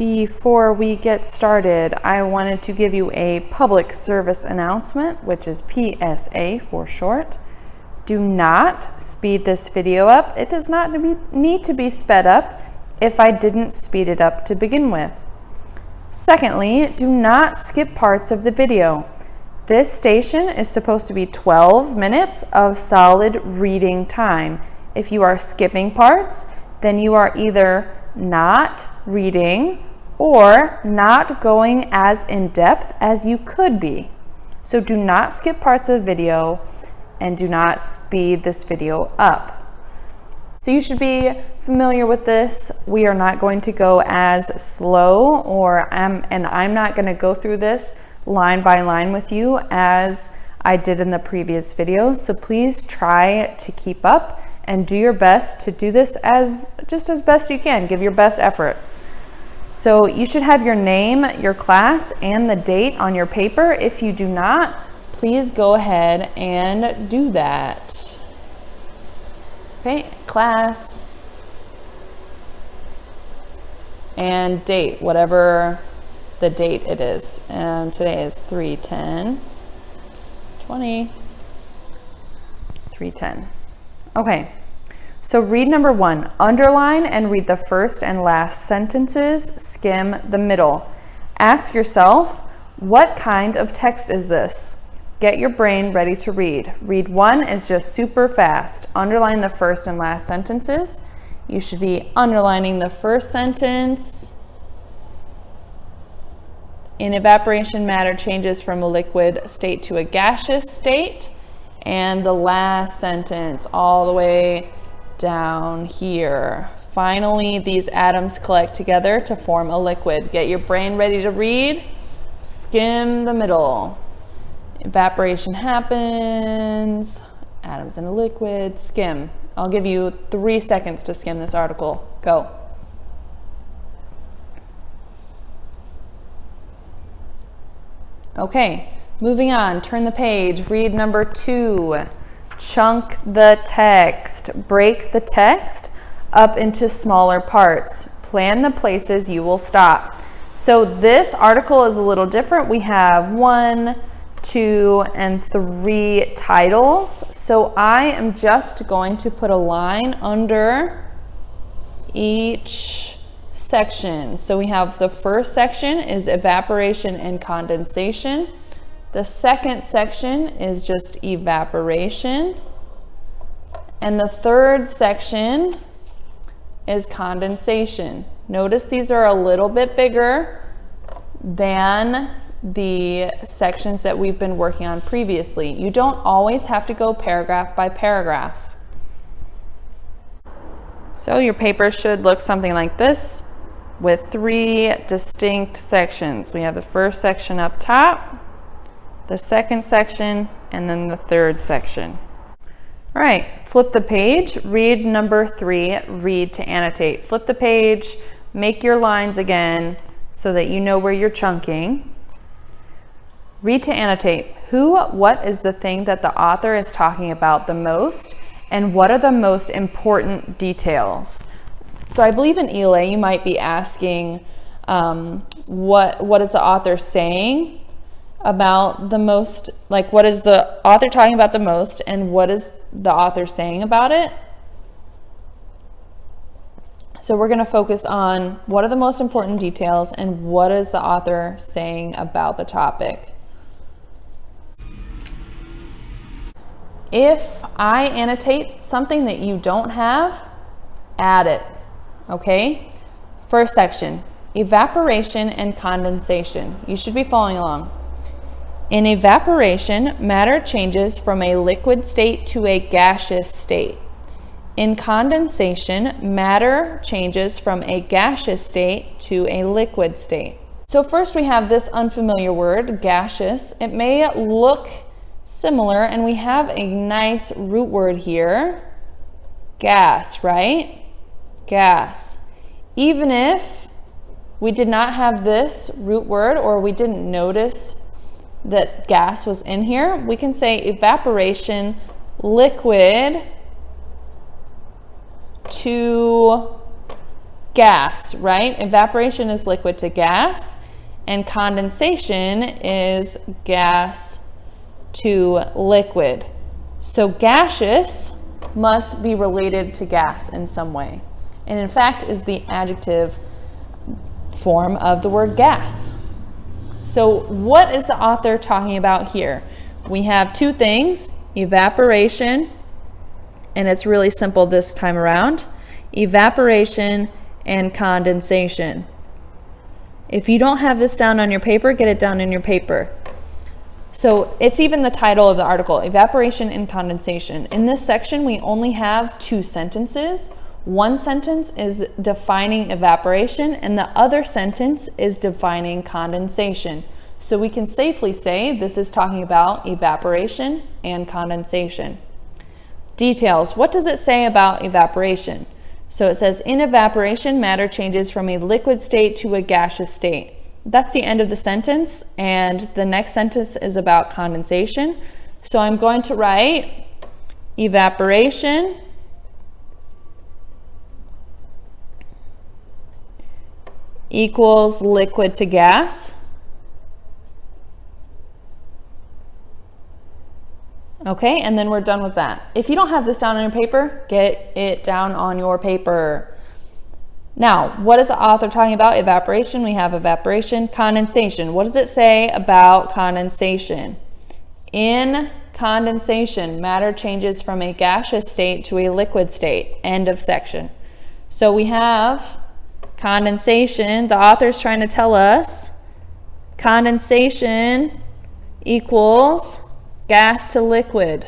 Before we get started, I wanted to give you a public service announcement, which is PSA for short. Do not speed this video up. It does not need to be sped up if I didn't speed it up to begin with. Secondly, do not skip parts of the video. This station is supposed to be 12 minutes of solid reading time. If you are skipping parts, then you are either not reading or not going as in-depth as you could be. So do not skip parts of the video and do not speed this video up. So you should be familiar with this. We are not going to go as slow and I'm not going to go through this line by line with you as I did in the previous video. So please try to keep up and do your best to do this just as best you can. Give your best effort. So you should have your name, your class, and the date on your paper. If you do not, please go ahead and do that. Okay, class and date, whatever the date it is. Today is 3/10/20. 3/10. Okay. So read number 1, underline and read the first and last sentences, skim the middle. Ask yourself, what kind of text is this? Get your brain ready to read. Read 1 is just super fast. Underline the first and last sentences. You should be underlining the first sentence. In evaporation, matter changes from a liquid state to a gaseous state. And the last sentence all the way down here. Finally, these atoms collect together to form a liquid. Get your brain ready to read. Skim the middle. Evaporation happens. Atoms in a liquid. Skim. I'll give you 3 seconds to skim this article. Go. Okay, moving on. Turn the page. Read number 2. Chunk the text. Break the text up into smaller parts. Plan the places you will stop. So this article is a little different. We have 1, 2, and 3 titles. So I am just going to put a line under each section. So we have the first section is evaporation and condensation. The second section is just evaporation. And the third section is condensation. Notice these are a little bit bigger than the sections that we've been working on previously. You don't always have to go paragraph by paragraph. So your paper should look something like this with 3 distinct sections. We have the first section up top, the second section, and then the third section. All right, flip the page, read number 3, read to annotate. Flip the page, make your lines again so that you know where you're chunking. Read to annotate. What is the thing that the author is talking about the most, and what are the most important details? So I believe in ELA you might be asking, what is the author saying about the most, like what is the author talking about the most and what is the author saying about it? So we're going to focus on what are the most important details and what is the author saying about the topic. If I annotate something that you don't have, add it. Okay? First section, evaporation and condensation. You should be following along. In evaporation, matter changes from a liquid state to a gaseous state. In condensation, matter changes from a gaseous state to a liquid state. So first we have this unfamiliar word, gaseous. It may look similar, and we have a nice root word here, gas, right? Gas. Even if we did not have this root word or we didn't notice that gas was in here, we can say evaporation, liquid to gas, right? Evaporation is liquid to gas, and condensation is gas to liquid. So gaseous must be related to gas in some way, and in fact is the adjective form of the word gas. So what is the author talking about here? We have two things, evaporation, and it's really simple this time around, evaporation and condensation. If you don't have this down on your paper, get it down in your paper. So it's even the title of the article, Evaporation and Condensation. In this section, we only have two sentences. One sentence is defining evaporation, and the other sentence is defining condensation. So we can safely say this is talking about evaporation and condensation. Details. What does it say about evaporation? So it says, in evaporation, matter changes from a liquid state to a gaseous state. That's the end of the sentence, and the next sentence is about condensation. So I'm going to write evaporation equals liquid to gas. Okay, and then we're done with that. If you don't have this down on your paper, get it down on your paper. Now, what is the author talking about? Evaporation, we have evaporation. Condensation, what does it say about condensation? In condensation, matter changes from a gaseous state to a liquid state. End of section. So we have condensation. The author's trying to tell us condensation equals gas to liquid.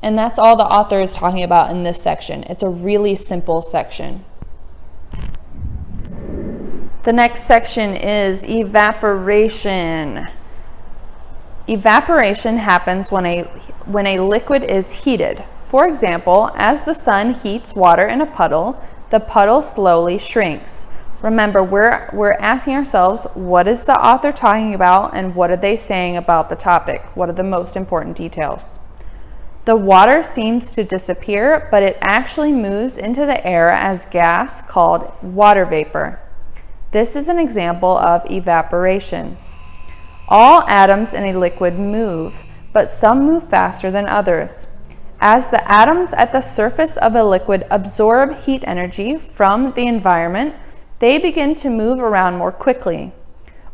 And that's all the author is talking about in this section. It's a really simple section. The next section is evaporation. Evaporation happens when a liquid is heated. For example, as the sun heats water in a puddle, the puddle slowly shrinks. Remember, we're asking ourselves, what is the author talking about and what are they saying about the topic? What are the most important details? The water seems to disappear, but it actually moves into the air as gas called water vapor. This is an example of evaporation. All atoms in a liquid move, but some move faster than others. As the atoms at the surface of a liquid absorb heat energy from the environment, they begin to move around more quickly.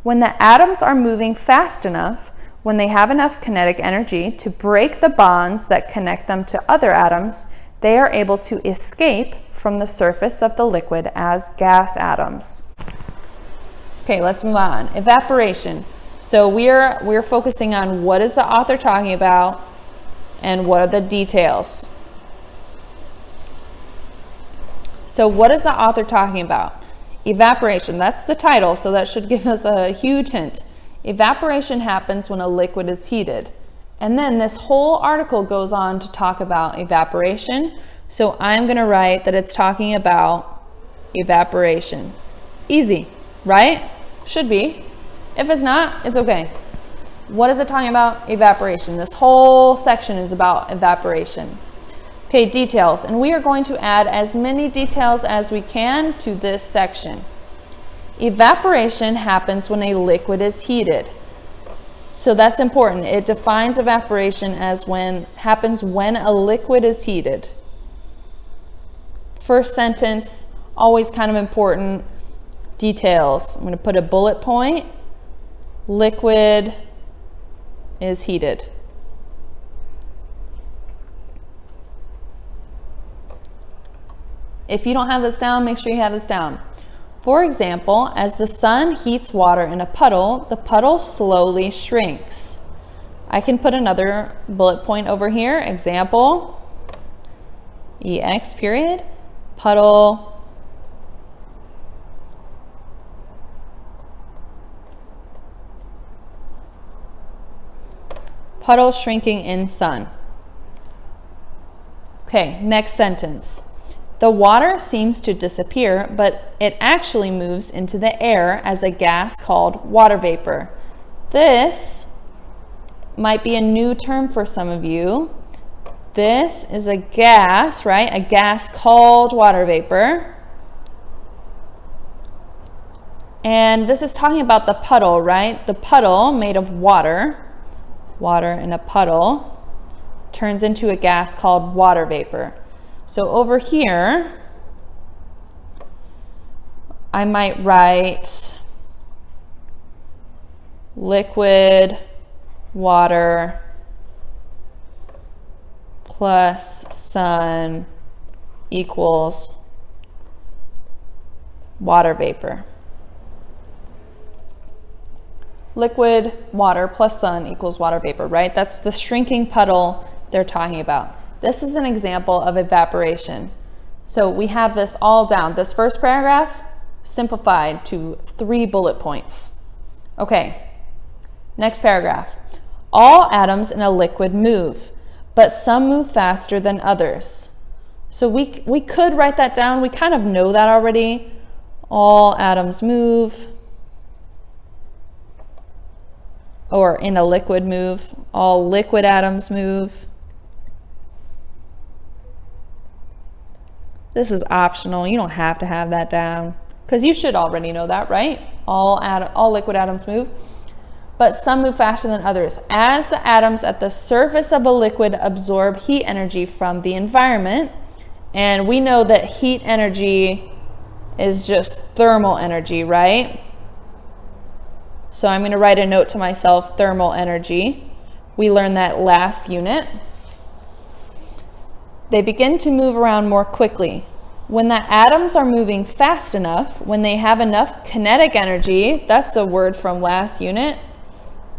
When the atoms are moving fast enough, when they have enough kinetic energy to break the bonds that connect them to other atoms, they are able to escape from the surface of the liquid as gas atoms. Okay, let's move on. Evaporation. So we're focusing on what is the author talking about and what are the details. So what is the author talking about? Evaporation, that's the title, so that should give us a huge hint. Evaporation happens when a liquid is heated. And then this whole article goes on to talk about evaporation. So I'm going to write that it's talking about evaporation. Easy, right? Should be. If it's not, it's okay. What is it talking about? Evaporation. This whole section is about evaporation. Okay, details. And we are going to add as many details as we can to this section. Evaporation happens when a liquid is heated. So that's important. It defines evaporation as happens when a liquid is heated. First sentence, always kind of important. Details. I'm going to put a bullet point. Liquid is heated. If you don't have this down, make sure you have this down. For example, as the sun heats water in a puddle, the puddle slowly shrinks. I can put another bullet point over here. Example, EX period, puddle shrinking in sun. Okay, next sentence. The water seems to disappear, but it actually moves into the air as a gas called water vapor. This might be a new term for some of you. this is a gas, right? A gas called water vapor. And this is talking about the puddle, right? The puddle made of water in a puddle, turns into a gas called water vapor. So over here, I might write liquid water plus sun equals water vapor. Liquid water plus sun equals water vapor, right? That's the shrinking puddle they're talking about. This is an example of evaporation. So we have this all down. This first paragraph simplified to 3 bullet points. Okay, next paragraph. All atoms in a liquid move, but some move faster than others. So we could write that down. We kind of know that already. All atoms move, or in a liquid move. All liquid atoms move. This is optional. You don't have to have that down because you should already know that, right? All liquid atoms move, but some move faster than others. As the atoms at the surface of a liquid absorb heat energy from the environment, and we know that heat energy is just thermal energy, right? So I'm going to write a note to myself, thermal energy. We learned that last unit. They begin to move around more quickly. When the atoms are moving fast enough, when they have enough kinetic energy, that's a word from last unit,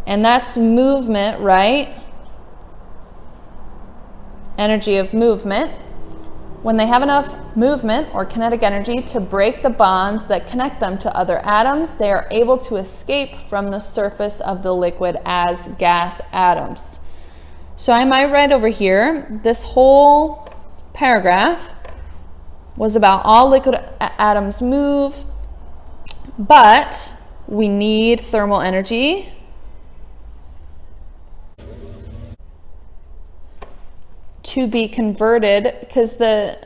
and that's movement, right? Energy of movement. When they have enough movement or kinetic energy to break the bonds that connect them to other atoms, they are able to escape from the surface of the liquid as gas atoms. So I might write over here, this whole paragraph was about all liquid atoms move, but we need thermal energy to be converted, because the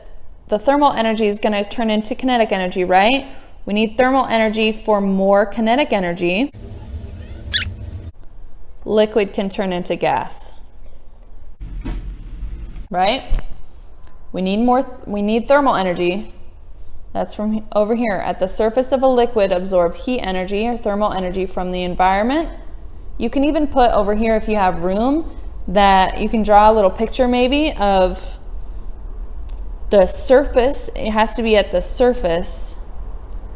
thermal energy is going to turn into kinetic energy, right? We need thermal energy for more kinetic energy. Liquid can turn into gas, right? We need thermal energy. That's from over here. At the surface of a liquid, absorb heat energy or thermal energy from the environment. You can even put over here, if you have room, that you can draw a little picture maybe of the surface. It has to be at the surface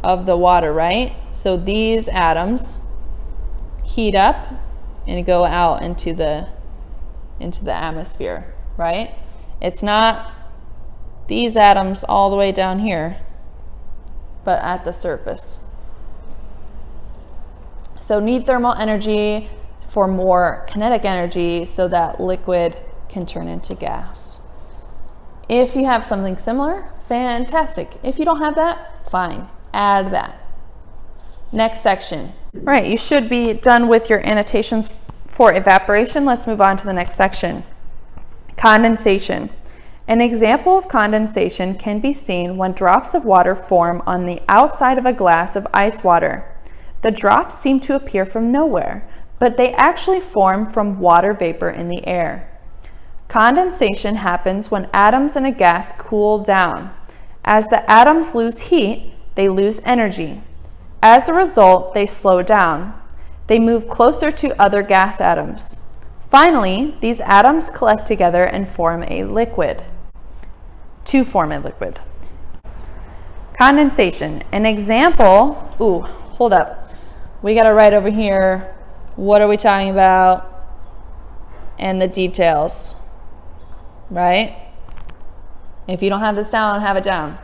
of the water, right? So these atoms heat up and go out into the atmosphere, right? It's not these atoms all the way down here, but at the surface. So need thermal energy for more kinetic energy so that liquid can turn into gas. If you have something similar, fantastic. If you don't have that, fine, add that. Next section. All right, you should be done with your annotations for evaporation. Let's move on to the next section. Condensation. An example of condensation can be seen when drops of water form on the outside of a glass of ice water. The drops seem to appear from nowhere, but they actually form from water vapor in the air. Condensation happens when atoms in a gas cool down. As the atoms lose heat, they lose energy. As a result, they slow down. They move closer to other gas atoms. Finally, these atoms collect together and form a liquid. To form a liquid. Condensation. An example, hold up. We gotta write over here, what are we talking about? And the details, right? If you don't have this down, have it down.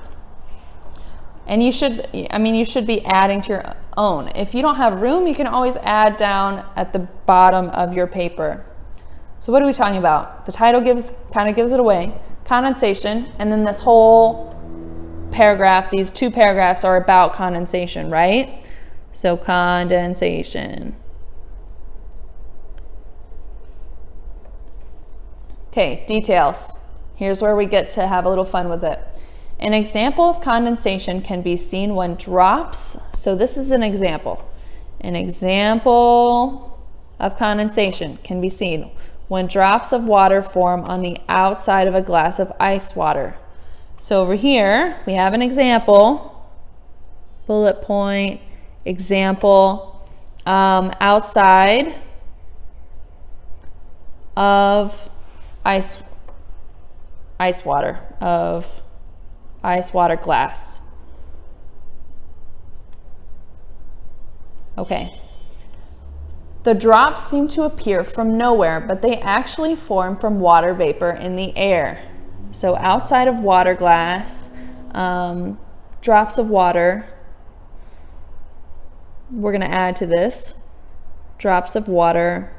And you should be adding to your own. If you don't have room, you can always add down at the bottom of your paper. So what are we talking about? The title kind of gives it away. Condensation, and then this whole paragraph, these 2 paragraphs are about condensation, right? So condensation. Okay, details. Here's where we get to have a little fun with it. An example of condensation can be seen when drops, so this is an example. An example of condensation can be seen when drops of water form on the outside of a glass of ice water. So over here, we have an example, bullet point, example, outside of ice water glass. Okay. The drops seem to appear from nowhere, but they actually form from water vapor in the air. So outside of water glass, drops of water, we're going to add to this, drops of water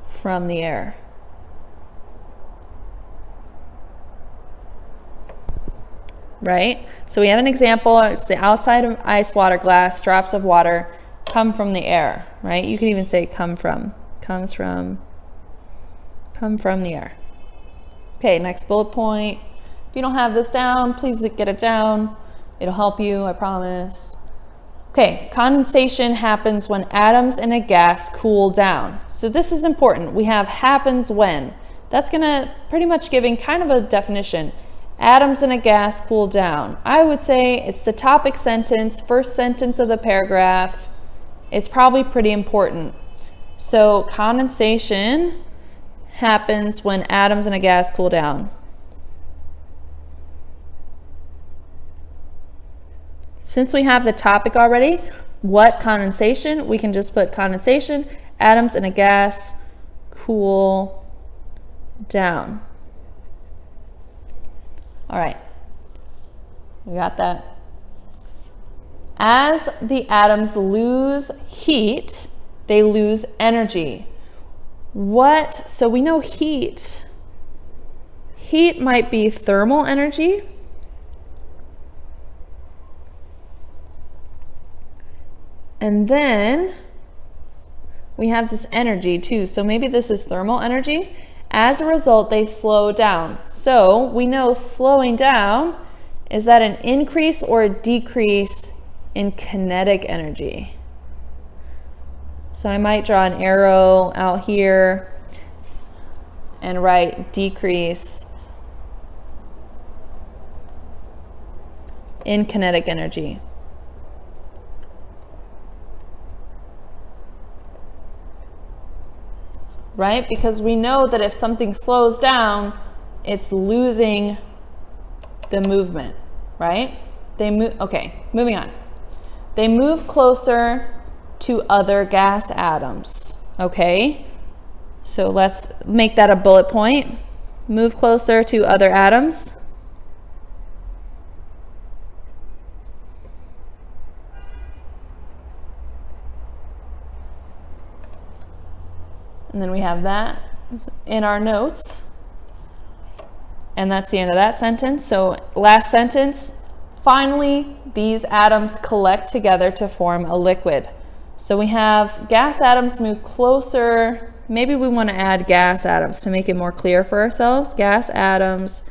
from the air. Right? So we have an example, it's the outside of ice water glass, drops of water come from the air, right? You can even say come from the air. Okay, next bullet point. If you don't have this down, please get it down. It'll help you, I promise. Okay, condensation happens when atoms in a gas cool down. So this is important. We have happens when. That's gonna pretty much giving kind of a definition. Atoms in a gas cool down. I would say it's the topic sentence, first sentence of the paragraph. It's probably pretty important. So condensation happens when atoms in a gas cool down. Since we have the topic already, what condensation? We can just put condensation, atoms in a gas cool down. All right, we got that. As the atoms lose heat, they lose energy. What? So we know heat. Heat might be thermal energy. And then we have this energy too. So maybe this is thermal energy. As a result, they slow down. So we know slowing down, is that an increase or a decrease in kinetic energy? So I might draw an arrow out here and write decrease in kinetic energy. Right? Because we know that if something slows down, it's losing the movement, right? They move, okay, moving on. They move closer to other gas atoms, okay? So let's make that a bullet point. Move closer to other atoms. And then we have that in our notes. And that's the end of that sentence. So last sentence, finally, these atoms collect together to form a liquid. So we have gas atoms move closer. Maybe we want to add gas atoms to make it more clear for ourselves. Gas atoms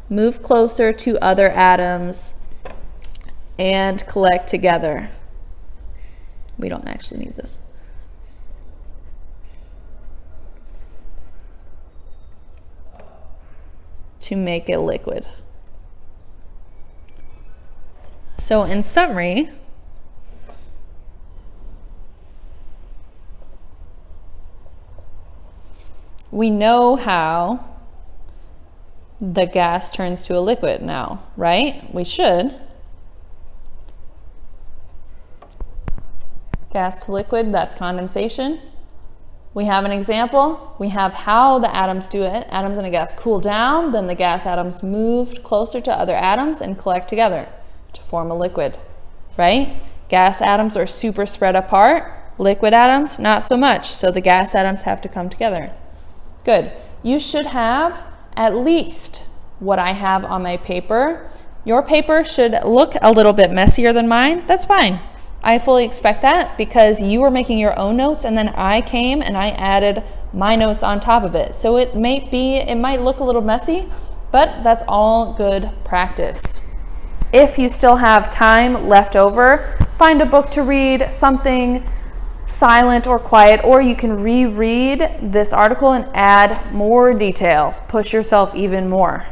move closer to other atoms and collect together. We don't actually need this. To make a liquid. So in summary, we know how the gas turns to a liquid now, right? We should. Gas to liquid, that's condensation. We have an example. We have how the atoms do it. Atoms in a gas cool down, then the gas atoms move closer to other atoms and collect together to form a liquid, right? Gas atoms are super spread apart. Liquid atoms, not so much. So the gas atoms have to come together. Good. You should have at least what I have on my paper. Your paper should look a little bit messier than mine. That's fine. I fully expect that because you were making your own notes and then I came and I added my notes on top of it. So it might look a little messy, but that's all good practice. If you still have time left over, find a book to read, something silent or quiet, or you can reread this article and add more detail. Push yourself even more.